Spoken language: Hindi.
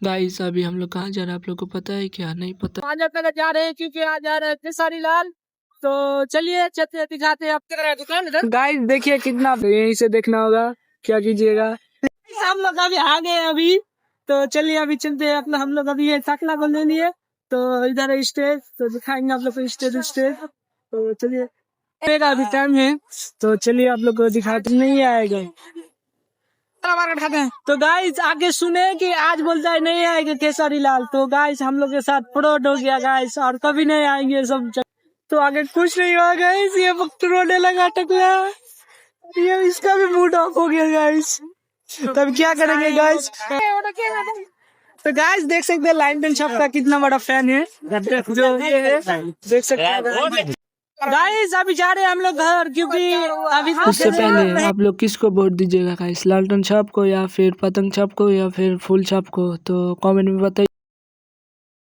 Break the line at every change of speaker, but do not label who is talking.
गाइस अभी हम लोग कहाँ जा रहे हैं आप लोग को पता है क्या? नहीं पता।
आज तक जा रहे हैं क्योंकि आज जा रहे हैं खेसारी लाल। तो चलिए चलते दिखाते हैं आपके दुकान इधर। गाइस देखिए कितना यहीं से देखना होगा, क्या कीजिएगा। हम लोग अभी आ गए अभी, तो चलिए अभी चलते हैं अपना। हम लोग अभी ये सकला को ले लिए, तो इधर है स्टेज, तो दिखाएंगे आप लोग को स्टेज। तो चलिए अभी टाइम है, तो चलिए आप लोग को दिखाते। नहीं आएगा तो गाइस आगे सुने कि आज बोलता है नहीं आएगा केसरी लाल। तो गाइस हम लोग के साथ फ्रॉड हो गया गाइस, और कभी नहीं आएंगे सब। तो आगे कुछ नहीं हुआ गाइस, ये वक्त रोने लगा टकला, ये इसका भी मूड ऑफ हो गया गाइस। तब क्या करेंगे गाइस? तो गाइस देख सकते हैं लाइन छप का कितना बड़ा फैन है जो ये है, देख सकते हैं गाइस। अभी जा रहे हैं हम लोग घर, क्योंकि अभी
उससे पहले आप लोग किसको वोट दीजिएगा गाइस? लालटेन छाप को या फिर पतंग छाप को या फिर फूल छाप को? तो कमेंट में बताइए।